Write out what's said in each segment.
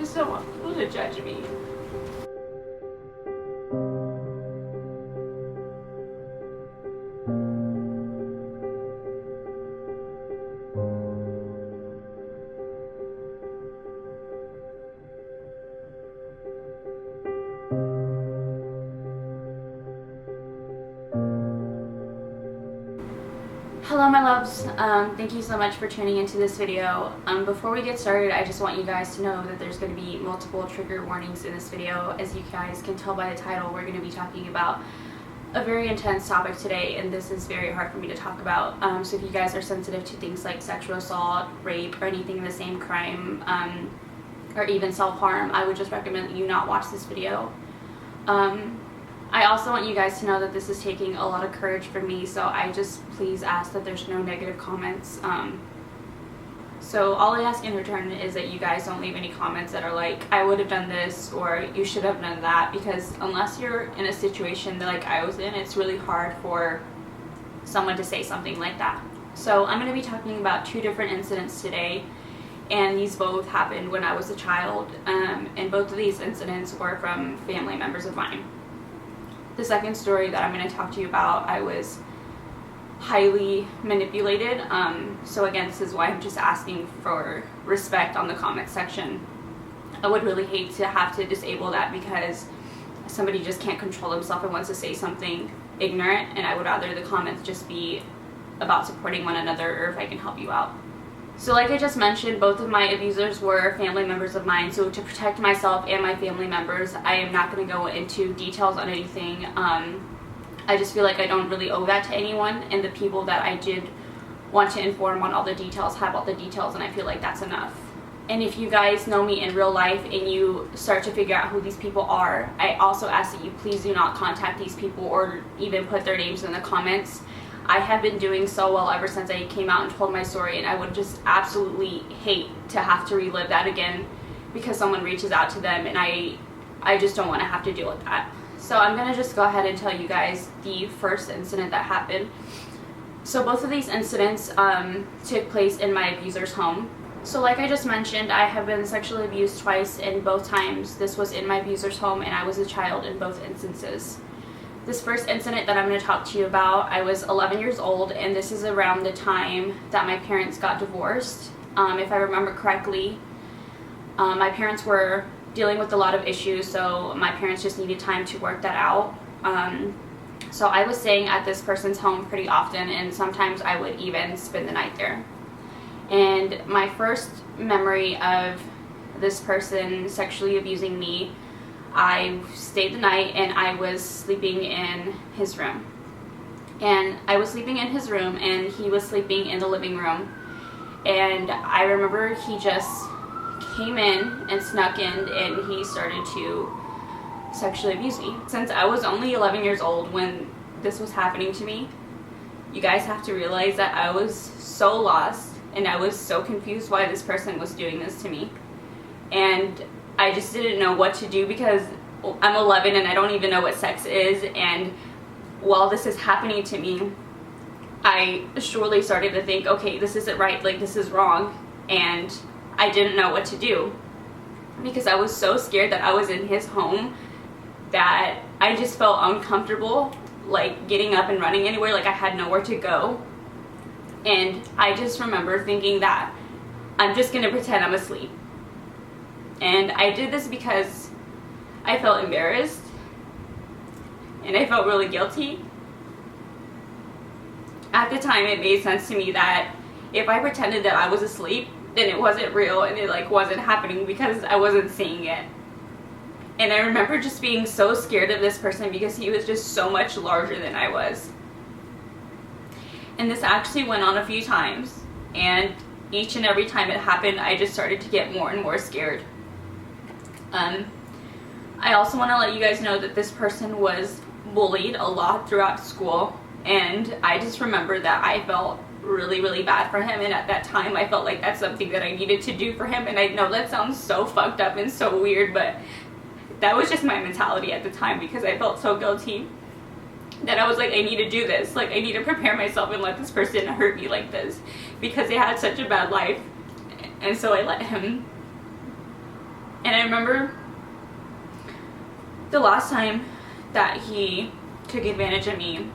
just don't want people to judge me. Hello my loves, thank you so much for tuning into this video. Before we get started, I just want you guys to know that there's going to be multiple trigger warnings in this video. As you guys can tell by the title, we're going to be talking about a very intense topic today, and this is very hard for me to talk about. So if you guys are sensitive to things like sexual assault, rape, or anything in the same crime, or even self-harm, I would just recommend that you not watch this video. I also want you guys to know that this is taking a lot of courage for me, so I just please ask that there's no negative comments. So all I ask in return is that you guys don't leave any comments that are like, I would have done this, or you should have done that, because unless you're in a situation that like I was in, it's really hard for someone to say something like that. So I'm going to be talking about two different incidents today, and these both happened when I was a child, and both of these incidents were from family members of mine. The second story that I'm going to talk to you about, I was highly manipulated. So again, this is why I'm just asking for respect on the comment section. I would really hate to have to disable that because somebody just can't control themselves and wants to say something ignorant, and I would rather the comments just be about supporting one another or if I can help you out. So like I just mentioned, both of my abusers were family members of mine, so to protect myself and my family members, I am not going to go into details on anything. I just feel like I don't really owe that to anyone, and the people that I did want to inform on all the details have all the details, and I feel like that's enough. And if you guys know me in real life and you start to figure out who these people are, I also ask that you please do not contact these people or even put their names in the comments. I have been doing so well ever since I came out and told my story, and I would just absolutely hate to have to relive that again because someone reaches out to them, and I just don't want to have to deal with that. So I'm going to just go ahead and tell you guys the first incident that happened. So both of these incidents took place in my abuser's home. So like I just mentioned, I have been sexually abused twice, and both times this was in my abuser's home, and I was a child in both instances. This first incident that I'm going to talk to you about, I was 11 years old, and this is around the time that my parents got divorced. If I remember correctly, my parents were dealing with a lot of issues, so my parents just needed time to work that out. So I was staying at this person's home pretty often, and sometimes I would even spend the night there. And my first memory of this person sexually abusing me, I stayed the night and I was sleeping in his room. And I was sleeping in his room and he was sleeping in the living room. And I remember he just came in and snuck in and he started to sexually abuse me. Since I was only 11 years old when this was happening to me, you guys have to realize that I was so lost and I was so confused why this person was doing this to me. And I just didn't know what to do because I'm 11 and I don't even know what sex is, and while this is happening to me, I surely started to think, okay, this isn't right, like this is wrong, and I didn't know what to do because I was so scared that I was in his home that I just felt uncomfortable like getting up and running anywhere, like I had nowhere to go. And I just remember thinking that I'm just gonna pretend I'm asleep. And I did this because I felt embarrassed and I felt really guilty. At the time, it made sense to me that if I pretended that I was asleep, then it wasn't real and it like wasn't happening because I wasn't seeing it. And I remember just being so scared of this person because he was just so much larger than I was. And this actually went on a few times, and each and every time it happened, I just started to get more and more scared. I also want to let you guys know that this person was bullied a lot throughout school, and I just remember that I felt really, really bad for him, and at that time I felt like that's something that I needed to do for him. And I know that sounds so fucked up and so weird, but that was just my mentality at the time because I felt so guilty that I was like, I need to do this, like I need to prepare myself and let this person hurt me like this because they had such a bad life. And so I let him And I remember the last time that he took advantage of me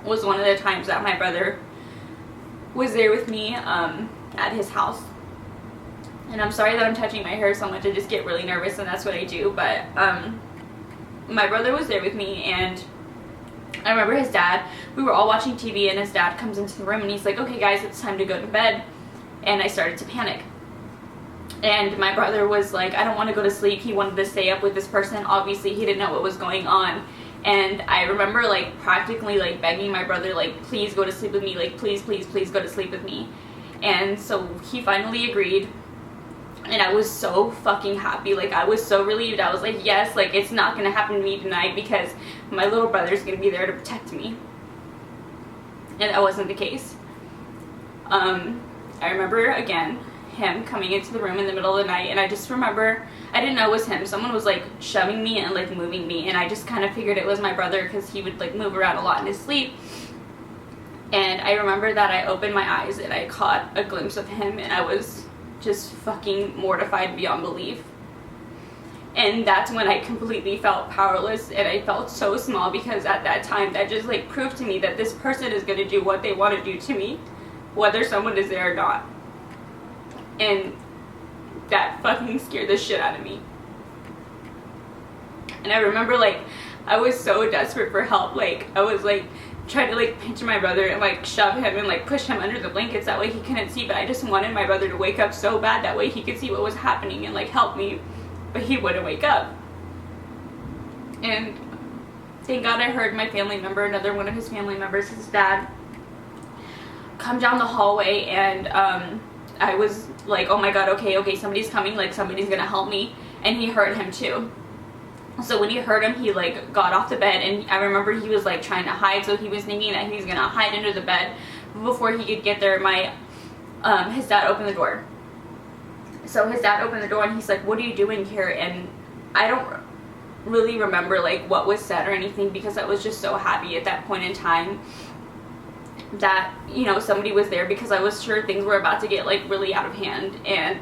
was one of the times that my brother was there with me at his house. And I'm sorry that I'm touching my hair so much, I just get really nervous and that's what I do, but my brother was there with me, and I remember his dad, we were all watching TV, and his dad comes into the room and he's like, okay guys, it's time to go to bed. And I started to panic. And my brother was like, I don't want to go to sleep. He wanted to stay up with this person. Obviously, he didn't know what was going on. And I remember like practically like begging my brother, like, please go to sleep with me. Like, please, please, please go to sleep with me. And so he finally agreed. And I was so fucking happy. Like, I was so relieved. I was like, yes, like, it's not going to happen to me tonight because my little brother's going to be there to protect me. And that wasn't the case. I remember, again, him coming into the room in the middle of the night, and I just remember, I didn't know it was him. Someone was like shoving me and like moving me, and I just kind of figured it was my brother because he would like move around a lot in his sleep. And I remember that I opened my eyes and I caught a glimpse of him, and I was just fucking mortified beyond belief. And that's when I completely felt powerless, and I felt so small, because at that time that just like proved to me that this person is going to do what they want to do to me, whether someone is there or not. And that fucking scared the shit out of me. And I remember like I was so desperate for help. Like I was like trying to like pinch my brother and like shove him and like push him under the blankets, that way he couldn't see. But I just wanted my brother to wake up so bad, that way he could see what was happening and like help me. But he wouldn't wake up. And thank God I heard my family member, another one of his family members, his dad, come down the hallway, and I was like, oh my god, okay, somebody's coming, like somebody's gonna help me. And he heard him too. So when he heard him, he like got off the bed, and I remember he was like trying to hide, so he was thinking that he was gonna hide under the bed. Before he could get there, his dad opened the door. So his dad opened the door and he's like, what are you doing here? And I don't really remember like what was said or anything, because I was just so happy at that point in time that, you know, somebody was there, because I was sure things were about to get like really out of hand. And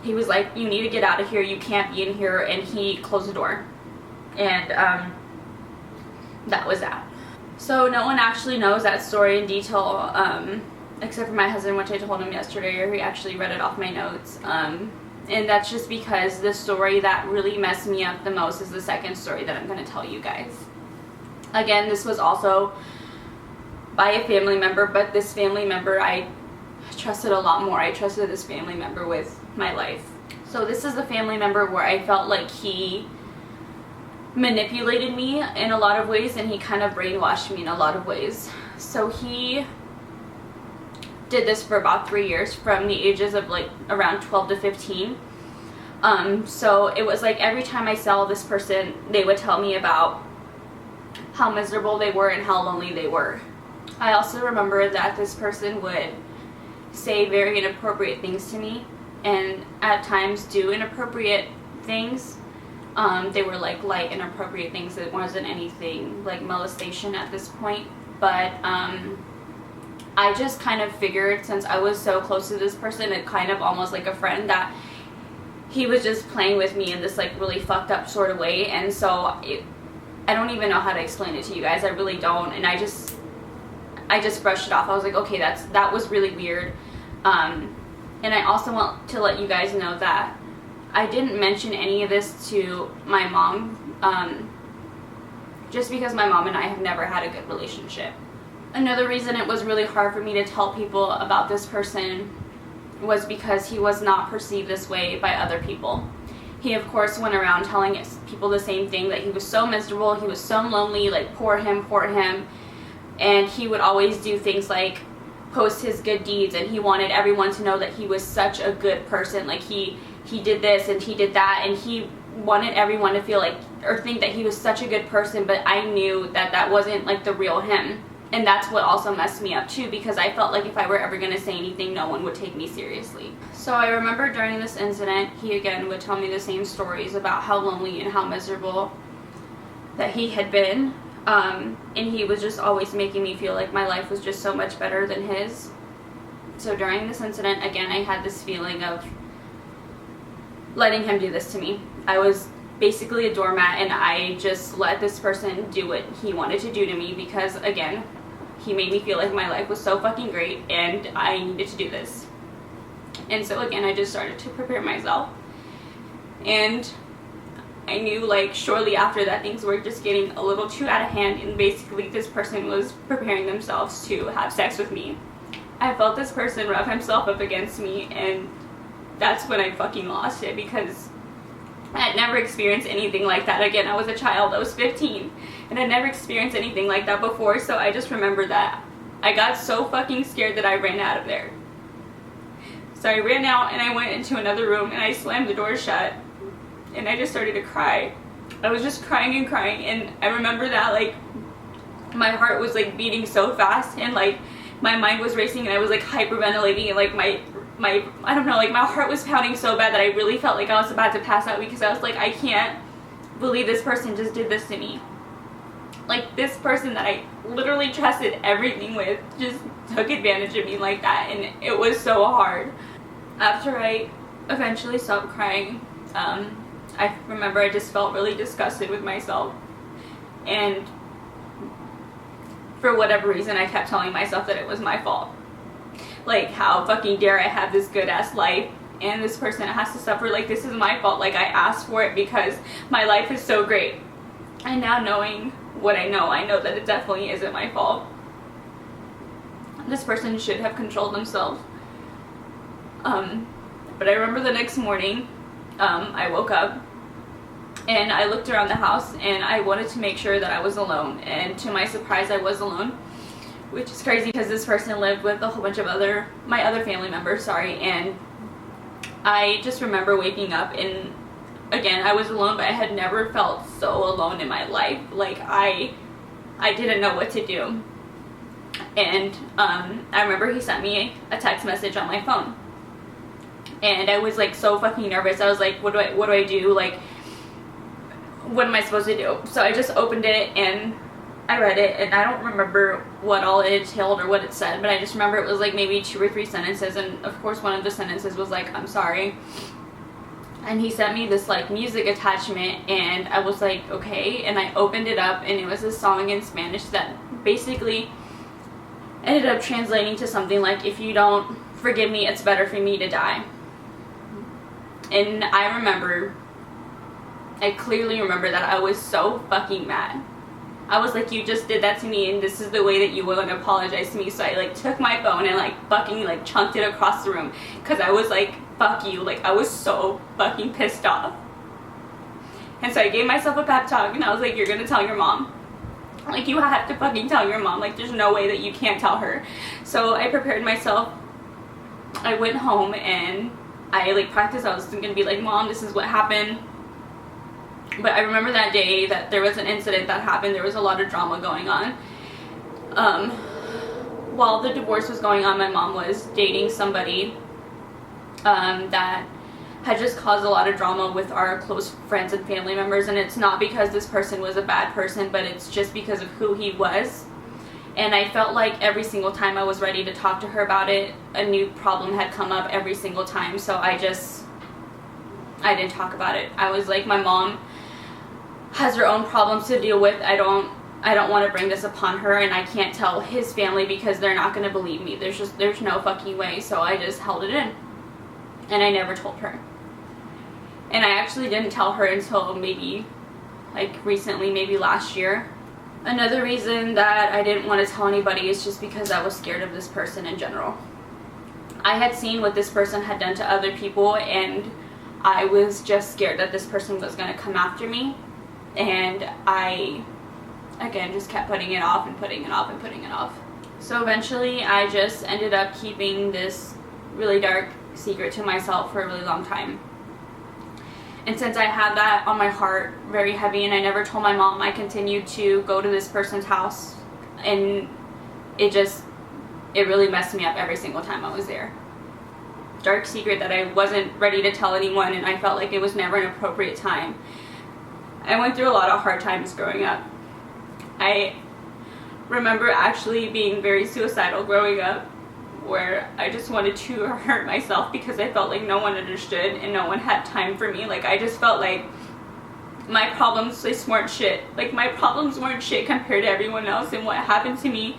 he was like, you need to get out of here, you can't be in here. And he closed the door, and that was that. So no one actually knows that story in detail, except for my husband, which I told him yesterday, or he actually read it off my notes. And that's just because the story that really messed me up the most is the second story that I'm going to tell you guys. Again, this was also by a family member, but this family member I trusted a lot more. I trusted this family member with my life. So this is a family member where I felt like he manipulated me in a lot of ways, and he kind of brainwashed me in a lot of ways. So he did this for about 3 years, from the ages of like around 12 to 15. So it was like every time I saw this person, they would tell me about how miserable they were and how lonely they were. I also remember that this person would say very inappropriate things to me, and at times do inappropriate things. They were like light inappropriate things. It wasn't anything like molestation at this point, but I just kind of figured, since I was so close to this person, it kind of almost like a friend, that he was just playing with me in this like really fucked up sort of way. And so I don't even know how to explain it to you guys. I really don't. And I just brushed it off. I was like, okay, that was really weird. And I also want to let you guys know that I didn't mention any of this to my mom, just because my mom and I have never had a good relationship. Another reason it was really hard for me to tell people about this person was because he was not perceived this way by other people. He of course went around telling people the same thing, that he was so miserable, he was so lonely, like poor him. And he would always do things like post his good deeds, and he wanted everyone to know that he was such a good person. Like he did this and he did that, and he wanted everyone to feel like, or think that he was such a good person. But I knew that that wasn't like the real him. And that's what also messed me up too, because I felt like if I were ever going to say anything, no one would take me seriously. So I remember during this incident, he again would tell me the same stories about how lonely and how miserable that he had been. And he was just always making me feel like my life was just so much better than his. So during this incident, again, I had this feeling of letting him do this to me. I was basically a doormat, and I just let this person do what he wanted to do to me because, again, he made me feel like my life was so fucking great and I needed to do this. And so again, I just started to prepare myself, and I knew like shortly after that things were just getting a little too out of hand, and basically this person was preparing themselves to have sex with me. I felt this person rub himself up against me, and that's when I fucking lost it, because I had never experienced anything like that. Again, I was a child, I was 15, and I'd never experienced anything like that before, so I just remember that I got so fucking scared that I ran out of there. So I ran out and I went into another room and I slammed the door shut, and I just started to cry. I was just crying and crying, and I remember that like my heart was like beating so fast, and like my mind was racing, and I was like hyperventilating, and like my I don't know, like my heart was pounding so bad that I really felt like I was about to pass out, because I was like, I can't believe this person just did this to me. Like, this person that I literally trusted everything with just took advantage of me like that, and it was so hard. After I eventually stopped crying, I remember I just felt really disgusted with myself, and for whatever reason I kept telling myself that it was my fault. Like, how fucking dare I have this good ass life and this person has to suffer? Like, this is my fault. Like, I asked for it because my life is so great. And now knowing what I know that it definitely isn't my fault. This person should have controlled themselves. But I remember the next morning, I woke up and I looked around the house and I wanted to make sure that I was alone, and to my surprise I was alone, which is crazy because this person lived with a whole bunch of my other family members, and I just remember waking up, and again, I was alone, but I had never felt so alone in my life. Like, I didn't know what to do. And I remember he sent me a text message on my phone, and I was like so fucking nervous. I was like, what do I do? Like, what am I supposed to do? So I just opened it and I read it, and I don't remember what all it entailed or what it said, but I just remember it was like maybe 2 or 3 sentences, and of course one of the sentences was like, I'm sorry. And he sent me this like music attachment, and I was like, okay, and I opened it up, and it was a song in Spanish that basically ended up translating to something like, if you don't forgive me, it's better for me to die. And I clearly remember that I was so fucking mad. I was like, you just did that to me, and this is the way that you want to apologize to me. So I like took my phone and like fucking like chunked it across the room, because I was like, fuck you. Like, I was so fucking pissed off. And so I gave myself a pep talk, and I was like, you're gonna tell your mom. Like, you have to fucking tell your mom. Like, there's no way that you can't tell her. So I prepared myself. I went home and I like practiced. I was gonna be like, Mom, this is what happened. But I remember that day that there was an incident that happened. There was a lot of drama going on. While the divorce was going on, my mom was dating somebody that had just caused a lot of drama with our close friends and family members. And it's not because this person was a bad person, but it's just because of who he was. And I felt like every single time I was ready to talk to her about it, a new problem had come up every single time. So I didn't talk about it. I was like, my mom has her own problems to deal with. I don't want to bring this upon her, and I can't tell his family because they're not going to believe me. There's no fucking way. So I just held it in, and I never told her. And I actually didn't tell her until maybe like recently, maybe last year. Another reason that I didn't want to tell anybody is just because I was scared of this person in general. I had seen what this person had done to other people, and I was just scared that this person was going to come after me. And I, again, just kept putting it off and putting it off and putting it off. So eventually I just ended up keeping this really dark secret to myself for a really long time. And since I had that on my heart very heavy and I never told my mom, I continued to go to this person's house, and it really messed me up every single time I was there. Dark secret that I wasn't ready to tell anyone, and I felt like it was never an appropriate time. I went through a lot of hard times growing up. I remember actually being very suicidal growing up, where I just wanted to hurt myself because I felt like no one understood and no one had time for me. Like, I just felt like my problems just weren't shit. Like, my problems weren't shit compared to everyone else, and what happened to me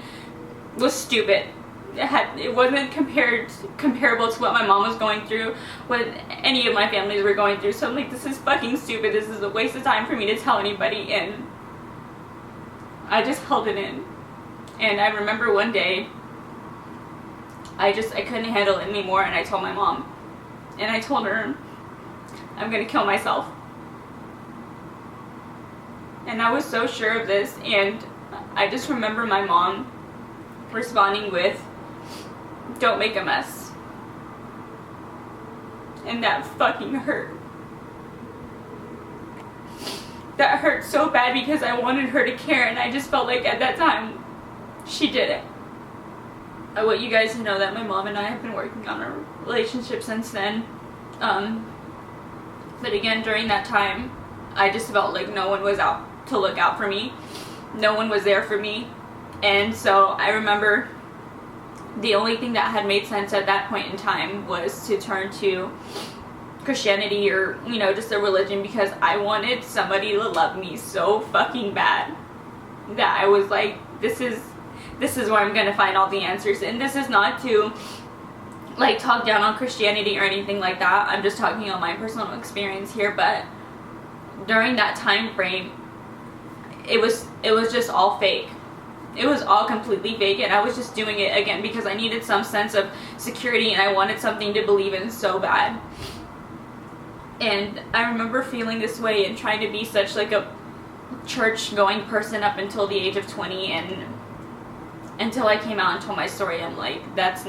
was stupid. It wasn't comparable to what my mom was going through, what any of my families were going through. So I'm like, this is fucking stupid. This is a waste of time for me to tell anybody, and I just held it in. And I remember one day, I couldn't handle it anymore, and I told my mom. And I told her, I'm gonna kill myself. And I was so sure of this, and I just remember my mom responding with, don't make a mess. And that fucking hurt. That hurt so bad because I wanted her to care, and I just felt like at that time, she didn't. I want you guys to know that my mom and I have been working on our relationship since then. But again, during that time, I just felt like no one was out to look out for me. No one was there for me. And so I remember the only thing that had made sense at that point in time was to turn to Christianity, or, you know, just a religion, because I wanted somebody to love me so fucking bad that I was like, this is where I'm gonna find all the answers. And this is not to like talk down on Christianity or anything like that. I'm just talking on my personal experience here. But during that time frame, it was just all fake. It was all completely fake, and I was just doing it again because I needed some sense of security, and I wanted something to believe in so bad. And I remember feeling this way and trying to be such like a church going person up until the age of 20, and until I came out and told my story, I'm like, that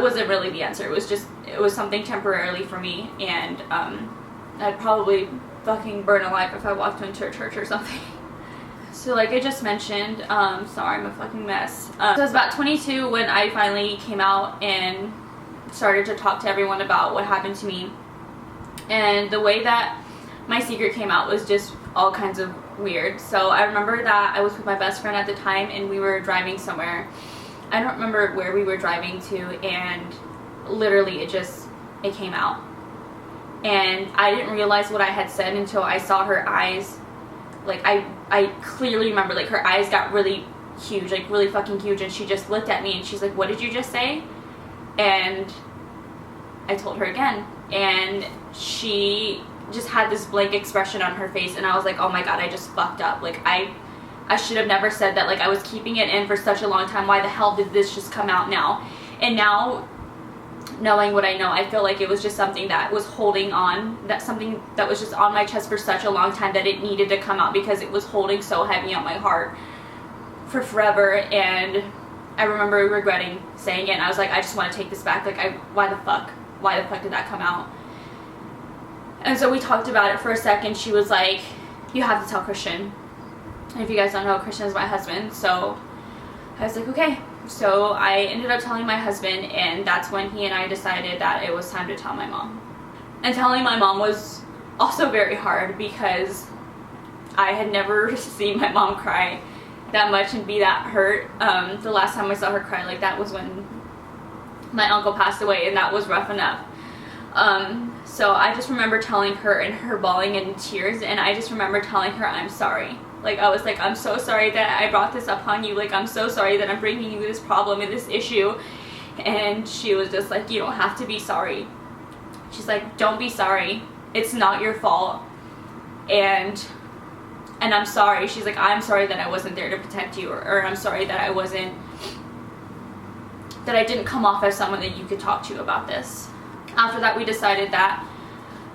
wasn't really the answer. It was something temporarily for me, and I'd probably fucking burn alive if I walked into a church or something. So like I just mentioned, sorry, I'm a fucking mess. So I was about 22 when I finally came out and started to talk to everyone about what happened to me. And the way that my secret came out was just all kinds of weird. So I remember that I was with my best friend at the time, and we were driving somewhere. I don't remember where we were driving to, and literally it came out. And I didn't realize what I had said until I saw her eyes. Like, I clearly remember, like, her eyes got really huge, like, really fucking huge, and she just looked at me, and she's like, what did you just say? And I told her again, and she just had this blank expression on her face, and I was like, oh my god, I just fucked up. Like, I should have never said that. Like, I was keeping it in for such a long time. Why the hell did this just come out now? And now, knowing what I know, I feel like it was just something that was holding on, something that was just on my chest for such a long time that it needed to come out because it was holding so heavy on my heart for forever. And I remember regretting saying it, and I was like, I just want to take this back. Like, why the fuck did that come out? And so we talked about it for a second. She was like, you have to tell Christian. And if you guys don't know, Christian is my husband. So I was like, okay. So I ended up telling my husband, and that's when he and I decided that it was time to tell my mom. And telling my mom was also very hard because I had never seen my mom cry that much and be that hurt. The last time I saw her cry like that was when my uncle passed away, and that was rough enough. So I just remember telling her, and her bawling in tears, and I just remember telling her, I'm sorry. Like, I was like, I'm so sorry that I brought this upon you. Like, I'm so sorry that I'm bringing you this problem and this issue. And she was just like, you don't have to be sorry. She's like, don't be sorry. It's not your fault. And I'm sorry. She's like, I'm sorry that I wasn't there to protect you, or I'm sorry that I didn't come off as someone that you could talk to about this. After that, we decided that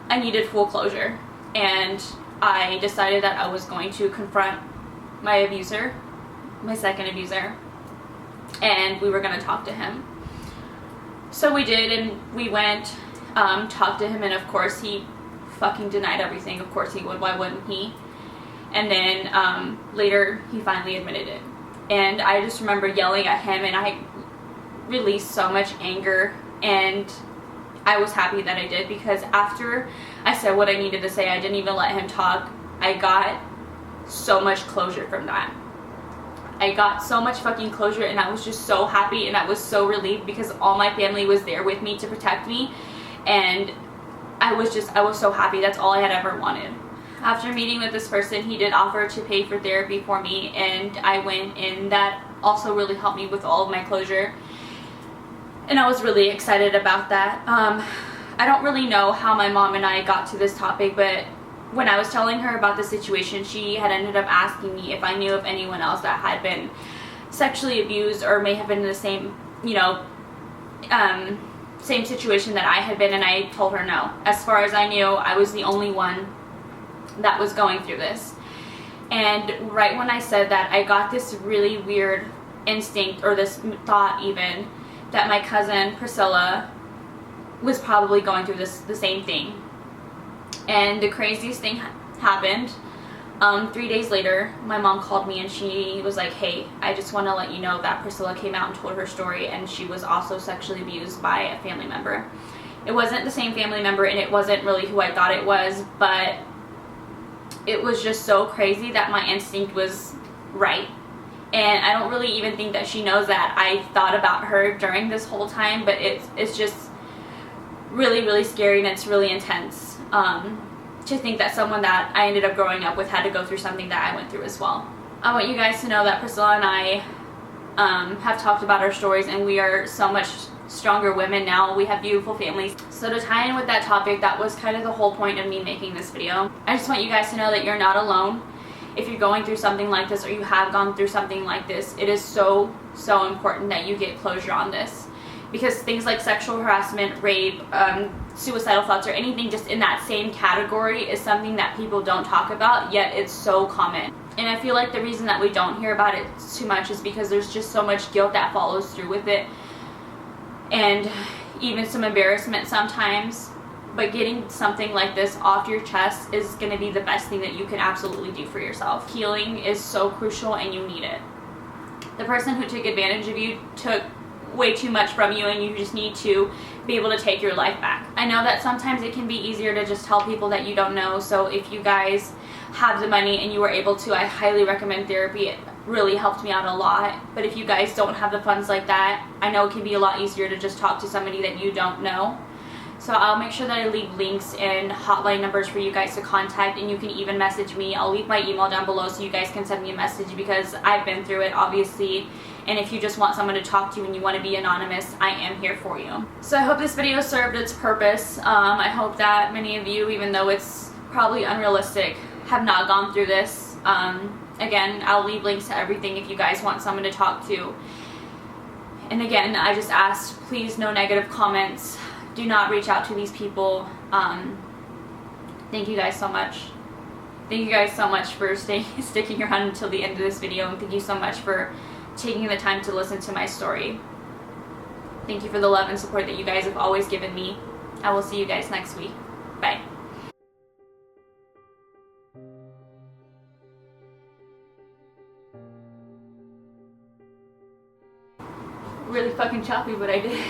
I needed full closure, and I decided that I was going to confront my abuser, my second abuser, and we were going to talk to him. So we did, and we went, talked to him, and of course he fucking denied everything. Of course he would. Why wouldn't he? And then later he finally admitted it. And I just remember yelling at him, and I released so much anger, and I was happy that I did, because after I said what I needed to say, I didn't even let him talk. I got so much closure from that. I got so much fucking closure, and I was just so happy, and I was so relieved because all my family was there with me to protect me, and I was so happy. That's all I had ever wanted. After meeting with this person, he did offer to pay for therapy for me, and I went, and that also really helped me with all of my closure, and I was really excited about that. I don't really know how my mom and I got to this topic, but when I was telling her about the situation, she had ended up asking me if I knew of anyone else that had been sexually abused or may have been in the same, same situation that I had been, and I told her no. As far as I knew, I was the only one that was going through this. And right when I said that, I got this really weird instinct, or this thought even, that my cousin Priscilla was probably going through the same thing. And the craziest thing happened. 3 days later, my mom called me and she was like, hey, I just want to let you know that Priscilla came out and told her story, and she was also sexually abused by a family member. It wasn't the same family member, and it wasn't really who I thought it was, but it was just so crazy that my instinct was right. And I don't really even think that she knows that I thought about her during this whole time, but it's just really, really scary, and it's really intense to think that someone that I ended up growing up with had to go through something that I went through as well. I want you guys to know that Priscilla and I have talked about our stories, and we are so much stronger women now. We have beautiful families. So to tie in with that topic, that was kind of the whole point of me making this video. I just want you guys to know that you're not alone. If you're going through something like this, or you have gone through something like this, it is so important that you get closure on this, because things like sexual harassment, rape, suicidal thoughts, or anything just in that same category is something that people don't talk about, yet it's so common. And I feel like the reason that we don't hear about it too much is because there's just so much guilt that follows through with it, and even some embarrassment sometimes. But getting something like this off your chest is going to be the best thing that you can absolutely do for yourself. Healing is so crucial, and you need it. The person who took advantage of you took way too much from you, and you just need to be able to take your life back. I know that sometimes it can be easier to just tell people that you don't know, so if you guys have the money and you were able to, I highly recommend therapy. It really helped me out a lot. But if you guys don't have the funds like that, I know it can be a lot easier to just talk to somebody that you don't know. So I'll make sure that I leave links and hotline numbers for you guys to contact, and you can even message me. I'll leave my email down below so you guys can send me a message, because I've been through it, obviously. And if you just want someone to talk to and you want to be anonymous, I am here for you. So I hope this video served its purpose. I hope that many of you, even though it's probably unrealistic, have not gone through this. Again, I'll leave links to everything if you guys want someone to talk to. And again, I just ask, please, no negative comments. Do not reach out to these people. Thank you guys so much. Thank you guys so much for sticking around until the end of this video, and thank you so much for taking the time to listen to my story. Thank you for the love and support that you guys have always given me. I will see you guys next week. Bye. Really fucking choppy, but I did.